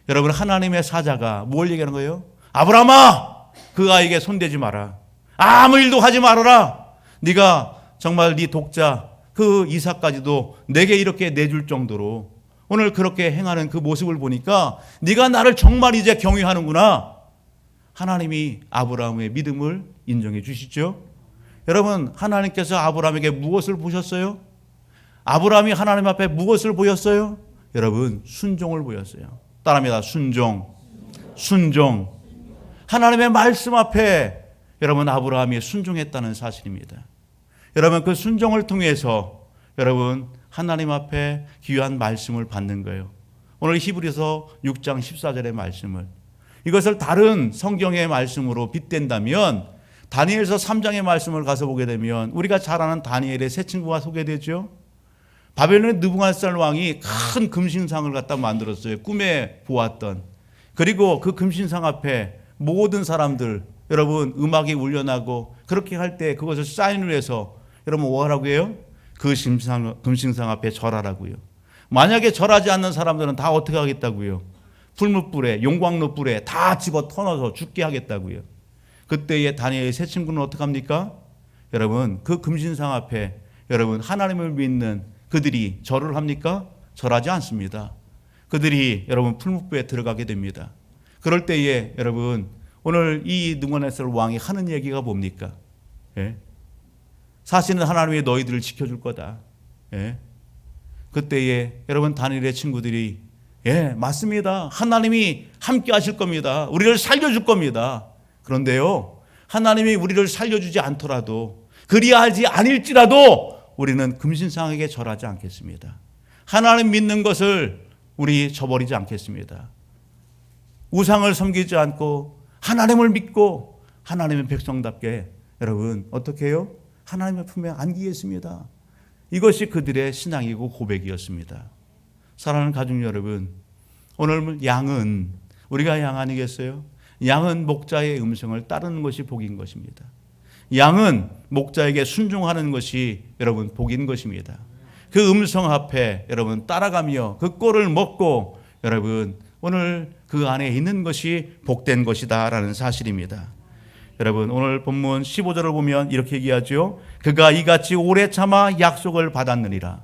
Speaker 1: 여러분, 하나님의 사자가 뭘 얘기하는 거예요? 아브라함아, 그 아이에게 손대지 마라. 아무 일도 하지 말아라. 네가 정말 네 독자 그 이삭까지도 내게 이렇게 내줄 정도로 오늘 그렇게 행하는 그 모습을 보니까 네가 나를 정말 이제 경외하는구나. 하나님이 아브라함의 믿음을 인정해 주시죠. 여러분, 하나님께서 아브라함에게 무엇을 보셨어요? 아브라함이 하나님 앞에 무엇을 보였어요? 여러분, 순종을 보였어요. 따라합니다. 순종. 순종. 하나님의 말씀 앞에 여러분 아브라함이 순종했다는 사실입니다. 여러분 그 순종을 통해서 여러분 하나님 앞에 귀한 말씀을 받는 거예요. 오늘 히브리서 6장 14절의 말씀을, 이것을 다른 성경의 말씀으로 빗댄다면 다니엘서 3장의 말씀을 가서 보게 되면 우리가 잘 아는 다니엘의 세 친구가 소개되죠. 바벨론의 느부갓네살 왕이 큰 금신상을 갖다 만들었어요. 꿈에 보았던. 그리고 그 금신상 앞에 모든 사람들, 여러분 음악이 울려나고 그렇게 할 때 그것을 사인을 해서 여러분 뭐하라고 해요? 그 금신상 앞에 절하라고요. 만약에 절하지 않는 사람들은 다 어떻게 하겠다고요? 풀무불에, 용광로 불에 다 집어 터넣어서 죽게 하겠다고요. 그때의 다니엘의 세 친구는 어떻게 합니까? 여러분 그 금신상 앞에 여러분 하나님을 믿는 그들이 절을 합니까? 절하지 않습니다. 그들이 여러분 풀무불에 들어가게 됩니다. 그럴 때에 여러분 오늘 이 느부갓네살 왕이 하는 얘기가 뭡니까? 예? 사실은 하나님이 너희들을 지켜줄 거다. 예? 그때에 여러분 다니엘의 친구들이 맞습니다. 하나님이 함께 하실 겁니다. 우리를 살려줄 겁니다. 그런데요, 하나님이 우리를 살려주지 않더라도 그리하지 아닐지라도 우리는 금신상에게 절하지 않겠습니다. 하나님 믿는 것을 우리 저버리지 않겠습니다. 우상을 섬기지 않고 하나님을 믿고 하나님의 백성답게 여러분 어떻게 해요? 하나님의 품에 안기겠습니다. 이것이 그들의 신앙이고 고백이었습니다. 사랑하는 가족 여러분, 오늘 양은 우리가 양 아니겠어요? 양은 목자의 음성을 따르는 것이 복인 것입니다. 양은 목자에게 순종하는 것이 여러분 복인 것입니다. 그 음성 앞에 여러분 따라가며 그 꼴을 먹고 여러분 오늘 그 안에 있는 것이 복된 것이다라는 사실입니다. 여러분 오늘 본문 15절을 보면 이렇게 얘기하죠. 그가 이같이 오래 참아 약속을 받았느니라.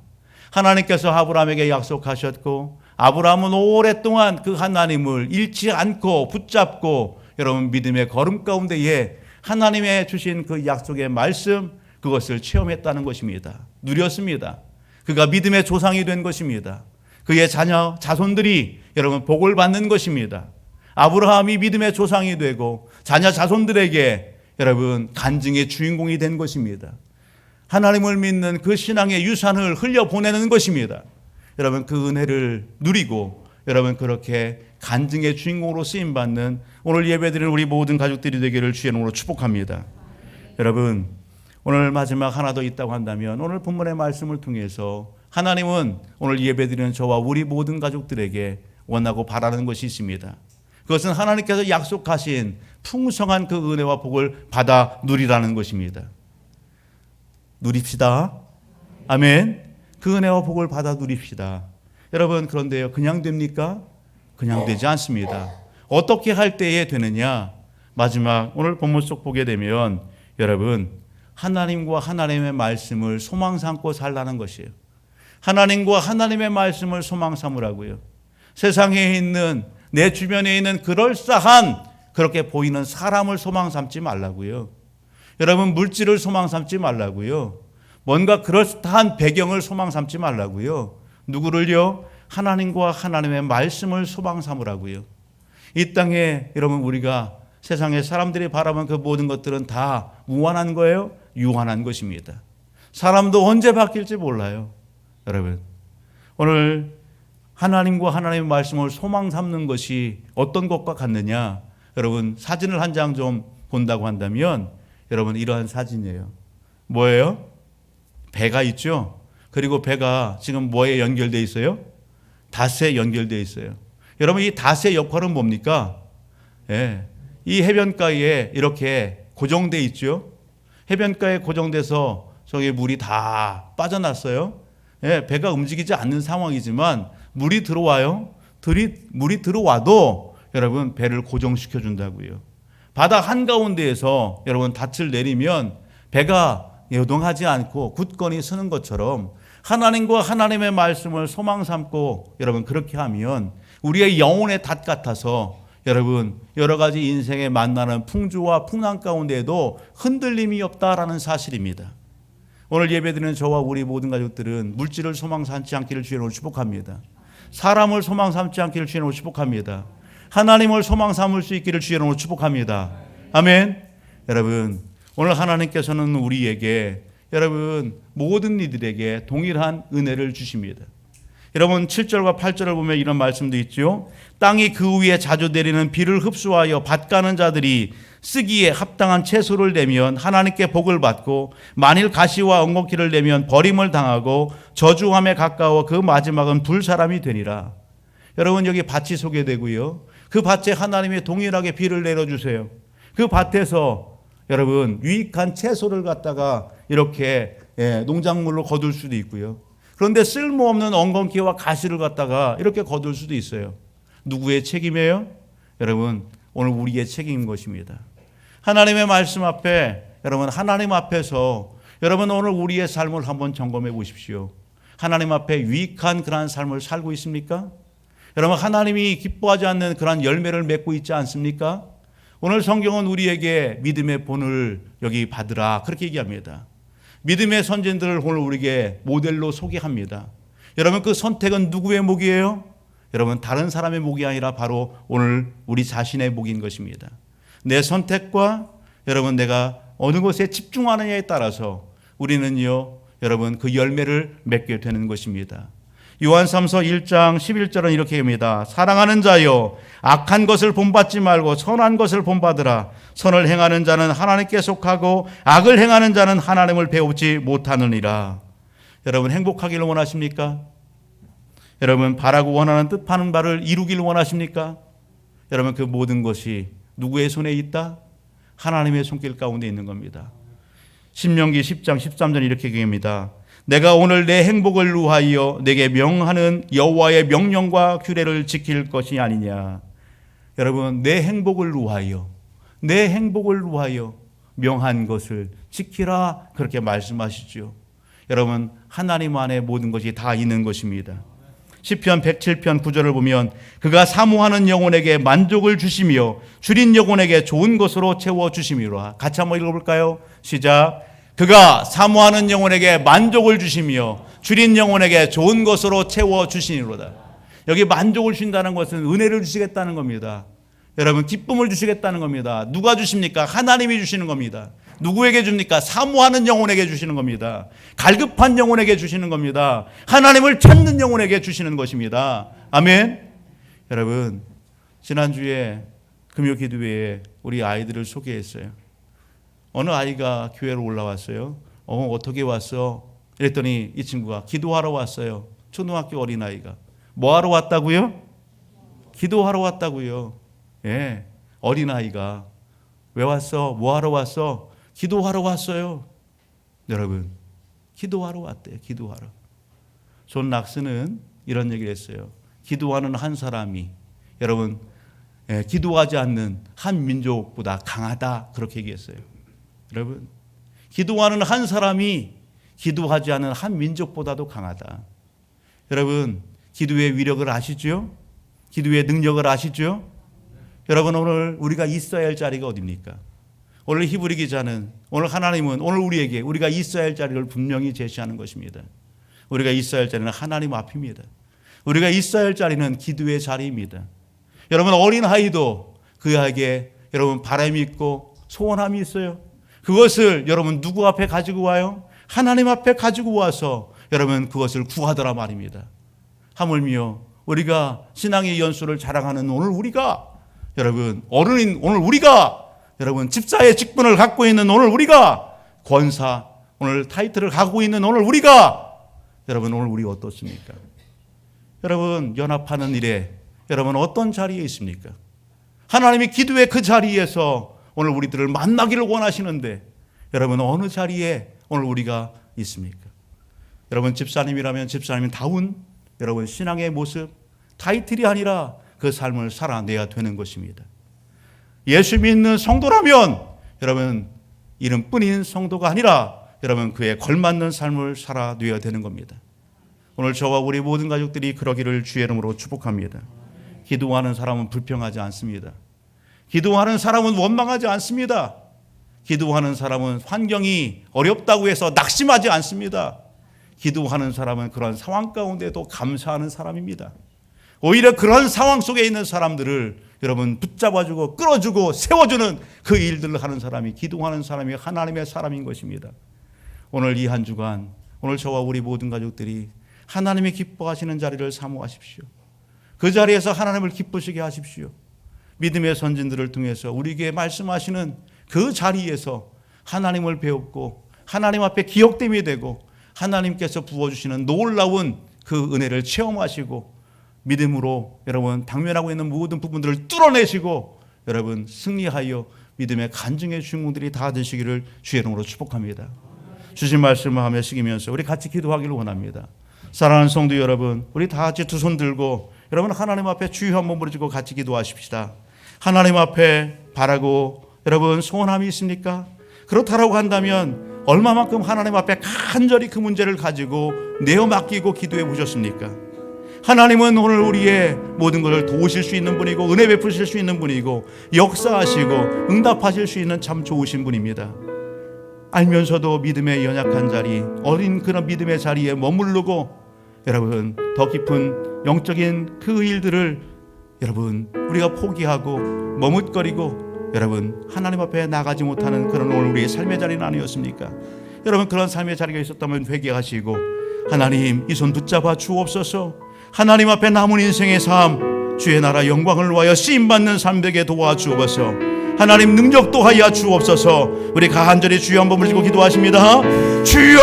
Speaker 1: 하나님께서 아브라함에게 약속하셨고 아브라함은 오랫동안 그 하나님을 잃지 않고 붙잡고 여러분 믿음의 걸음 가운데에 하나님의 주신 그 약속의 말씀 그것을 체험했다는 것입니다. 누렸습니다. 그가 믿음의 조상이 된 것입니다. 그의 자녀 자손들이 여러분 복을 받는 것입니다. 아브라함이 믿음의 조상이 되고 자녀 자손들에게 여러분 간증의 주인공이 된 것입니다. 하나님을 믿는 그 신앙의 유산을 흘려보내는 것입니다. 여러분 그 은혜를 누리고 여러분 그렇게 간증의 주인공으로 쓰임받는 오늘 예배드리는 우리 모든 가족들이 되기를 주의 이름으로 축복합니다. 여러분 오늘 마지막 하나 더 있다고 한다면 오늘 본문의 말씀을 통해서 하나님은 오늘 예배드리는 저와 우리 모든 가족들에게 원하고 바라는 것이 있습니다. 그것은 하나님께서 약속하신 풍성한 그 은혜와 복을 받아 누리라는 것입니다. 누립시다. 아멘. 그 은혜와 복을 받아 누립시다. 여러분 그런데요 그냥 됩니까? 그냥 되지 않습니다. 어떻게 할 때에 되느냐? 마지막 오늘 본문 속 보게 되면 여러분 하나님과 하나님의 말씀을 소망 삼고 살라는 것이에요. 하나님과 하나님의 말씀을 소망 삼으라고요. 세상에 있는 내 주변에 있는 그럴싸한 그렇게 보이는 사람을 소망 삼지 말라고요. 여러분 물질을 소망 삼지 말라고요. 뭔가 그럴싸한 배경을 소망 삼지 말라고요. 누구를요? 하나님과 하나님의 말씀을 소망 삼으라고요. 이 땅에 여러분 우리가 세상에 사람들이 바라본 그 모든 것들은 다 무한한 거예요? 유한한 것입니다. 사람도 언제 바뀔지 몰라요. 여러분 오늘 하나님과 하나님의 말씀을 소망 삼는 것이 어떤 것과 같느냐? 여러분 사진을 한 장 좀 본다고 한다면 여러분 이러한 사진이에요. 뭐예요? 배가 있죠. 그리고 배가 지금 뭐에 연결되어 있어요? 닷에 연결되어 있어요. 여러분 이 닷의 역할은 뭡니까? 이 해변가에 이렇게 고정되어 있죠. 해변가에 고정돼서 저기 물이 다 빠져났어요. 배가 움직이지 않는 상황이지만 물이 들어와요. 물이 들어와도 여러분 배를 고정시켜 준다고요. 바다 한가운데에서 여러분 닻을 내리면 배가 요동하지 않고 굳건히 서는 것처럼 하나님과 하나님의 말씀을 소망 삼고 여러분 그렇게 하면 우리의 영혼의 닷 같아서 여러분 여러 가지 인생에 만나는 풍조와 풍랑 가운데에도 흔들림이 없다라는 사실입니다. 오늘 예배드리는 저와 우리 모든 가족들은 물질을 소망 삼지 않기를 주의 이름으로 축복합니다. 사람을 소망 삼지 않기를 주의 이름으로 축복합니다. 하나님을 소망 삼을 수 있기를 주의 이름으로 축복합니다. 아멘. 여러분, 오늘 하나님께서는 우리에게, 여러분 모든 이들에게 동일한 은혜를 주십니다. 여러분 7절과 8절을 보면 이런 말씀도 있죠. 땅이 그 위에 자주 내리는 비를 흡수하여 밭 가는 자들이 쓰기에 합당한 채소를 내면 하나님께 복을 받고, 만일 가시와 엉겅퀴를 내면 버림을 당하고 저주함에 가까워 그 마지막은 불사람이 되니라. 여러분 여기 밭이 소개되고요. 그 밭에 하나님이 동일하게 비를 내려주세요. 그 밭에서 여러분 유익한 채소를 갖다가 이렇게 농작물로 거둘 수도 있고요. 그런데 쓸모없는 엉겅퀴와 가시를 갖다가 이렇게 거둘 수도 있어요. 누구의 책임이에요? 여러분 오늘 우리의 책임인 것입니다. 하나님의 말씀 앞에, 여러분 하나님 앞에서 여러분 오늘 우리의 삶을 한번 점검해 보십시오. 하나님 앞에 유익한 그러한 삶을 살고 있습니까? 여러분 하나님이 기뻐하지 않는 그러한 열매를 맺고 있지 않습니까? 오늘 성경은 우리에게 믿음의 본을 여기 받으라 그렇게 얘기합니다. 믿음의 선진들을 오늘 우리에게 모델로 소개합니다. 여러분 그 선택은 누구의 목이에요? 여러분 다른 사람의 목이 아니라 바로 오늘 우리 자신의 목인 것입니다. 내 선택과 여러분 내가 어느 것에 집중하느냐에 따라서 우리는요 여러분 그 열매를 맺게 되는 것입니다. 요한삼서 1장 11절은 이렇게 합니다. 사랑하는 자여 악한 것을 본받지 말고 선한 것을 본받으라. 선을 행하는 자는 하나님께 속하고 악을 행하는 자는 하나님을 배우지 못하느니라. 여러분 행복하기를 원하십니까? 여러분 바라고 원하는 뜻하는 바를 이루기를 원하십니까? 여러분 그 모든 것이 누구의 손에 있다? 하나님의 손길 가운데 있는 겁니다. 신명기 10장 13절 이렇게 얘기합니다. 내가 오늘 내 행복을 위하여 내게 명하는 여호와의 명령과 규례를 지킬 것이 아니냐. 여러분 내 행복을 위하여, 내 행복을 위하여 명한 것을 지키라 그렇게 말씀하시죠. 여러분 하나님 안에 모든 것이 다 있는 것입니다. 시편 107편 9절을 보면 그가 사모하는 영혼에게 만족을 주시며 줄인 영혼에게 좋은 것으로 채워주심이라. 같이 한번 읽어볼까요? 시작. 그가 사모하는 영혼에게 만족을 주시며 줄인 영혼에게 좋은 것으로 채워주시니로다. 여기 만족을 주신다는 것은 은혜를 주시겠다는 겁니다. 여러분 기쁨을 주시겠다는 겁니다. 누가 주십니까? 하나님이 주시는 겁니다. 누구에게 줍니까? 사모하는 영혼에게 주시는 겁니다. 갈급한 영혼에게 주시는 겁니다. 하나님을 찾는 영혼에게 주시는 것입니다. 아멘. 여러분 지난주에 금요기도회에 우리 아이들을 소개했어요. 어느 아이가 교회로 올라왔어요. 어떻게 왔어? 이랬더니 이 친구가 기도하러 왔어요. 초등학교 어린아이가. 뭐 하러 왔다고요? 기도하러 왔다고요. 예, 어린아이가. 왜 왔어? 뭐 하러 왔어? 기도하러 왔어요. 여러분 기도하러 왔대요. 기도하러. 존 락스는 이런 얘기를 했어요. 기도하는 한 사람이 여러분 기도하지 않는 한 민족보다 강하다 그렇게 얘기했어요. 여러분 기도하는 한 사람이 기도하지 않은 한 민족보다도 강하다. 여러분 기도의 위력을 아시죠? 기도의 능력을 아시죠? 여러분 오늘 우리가 있어야 할 자리가 어디입니까? 오늘 히브리 기자는, 오늘 하나님은 오늘 우리에게 우리가 있어야 할 자리를 분명히 제시하는 것입니다. 우리가 있어야 할 자리는 하나님 앞입니다. 우리가 있어야 할 자리는 기도의 자리입니다. 여러분 어린아이도 그에게 여러분 바람이 있고 소원함이 있어요. 그것을 여러분 누구 앞에 가지고 와요? 하나님 앞에 가지고 와서 여러분 그것을 구하더라 말입니다. 하물며 우리가 신앙의 연수를 자랑하는 오늘 우리가, 여러분 어른인 오늘 우리가, 여러분 집사의 직분을 갖고 있는 오늘 우리가, 권사 오늘 타이틀을 갖고 있는 오늘 우리가, 여러분 오늘 우리 어떻습니까? 여러분 연합하는 일에 여러분 어떤 자리에 있습니까? 하나님이 기도의 그 자리에서 오늘 우리들을 만나기를 원하시는데 여러분 어느 자리에 오늘 우리가 있습니까? 여러분 집사님이라면 집사님다운 여러분 신앙의 모습, 타이틀이 아니라 그 삶을 살아내야 되는 것입니다. 예수 믿는 성도라면 여러분 이름뿐인 성도가 아니라 여러분 그에 걸맞는 삶을 살아내야 되는 겁니다. 오늘 저와 우리 모든 가족들이 그러기를 주의 이름으로 축복합니다. 기도하는 사람은 불평하지 않습니다. 기도하는 사람은 원망하지 않습니다. 기도하는 사람은 환경이 어렵다고 해서 낙심하지 않습니다. 기도하는 사람은 그런 상황 가운데도 감사하는 사람입니다. 오히려 그런 상황 속에 있는 사람들을 여러분 붙잡아주고 끌어주고 세워주는 그 일들을 하는 사람이, 기도하는 사람이 하나님의 사람인 것입니다. 오늘 이 한 주간 오늘 저와 우리 모든 가족들이 하나님이 기뻐하시는 자리를 사모하십시오. 그 자리에서 하나님을 기쁘시게 하십시오. 믿음의 선진들을 통해서 우리에게 말씀하시는 그 자리에서 하나님을 배웠고 하나님 앞에 기억됨이 되고 하나님께서 부어주시는 놀라운 그 은혜를 체험하시고 믿음으로 여러분 당면하고 있는 모든 부분들을 뚫어내시고 여러분 승리하여 믿음의 간증의 주인공들이 다 되시기를 주의 이름으로 축복합니다. 주신 말씀을 하며 시기면서 우리 같이 기도하기를 원합니다. 사랑하는 성도 여러분, 우리 다 같이 두 손 들고 여러분 하나님 앞에 주여 한번 부르짖고 같이 기도하십시다. 하나님 앞에 바라고 여러분 소원함이 있습니까? 그렇다라고 한다면 얼마만큼 하나님 앞에 간절히 그 문제를 가지고 내어 맡기고 기도해 보셨습니까? 하나님은 오늘 우리의 모든 것을 도우실 수 있는 분이고 은혜 베푸실 수 있는 분이고 역사하시고 응답하실 수 있는 참 좋으신 분입니다. 알면서도 믿음의 연약한 자리, 어린 그런 믿음의 자리에 머무르고 여러분 더 깊은 영적인 그 일들을 여러분 우리가 포기하고 머뭇거리고 여러분 하나님 앞에 나가지 못하는 그런 오늘 우리의 삶의 자리는 아니었습니까? 여러분 그런 삶의 자리가 있었다면 회개하시고 하나님 이 손 붙잡아 주옵소서. 하나님 앞에 남은 인생의 삶 주의 나라 영광을 위하여 쓰임받는 삶 되게 도와주옵소서. 하나님 능력도 하여 주옵소서. 우리 간절히 주여 한번 부르시고 기도하십니다. 주여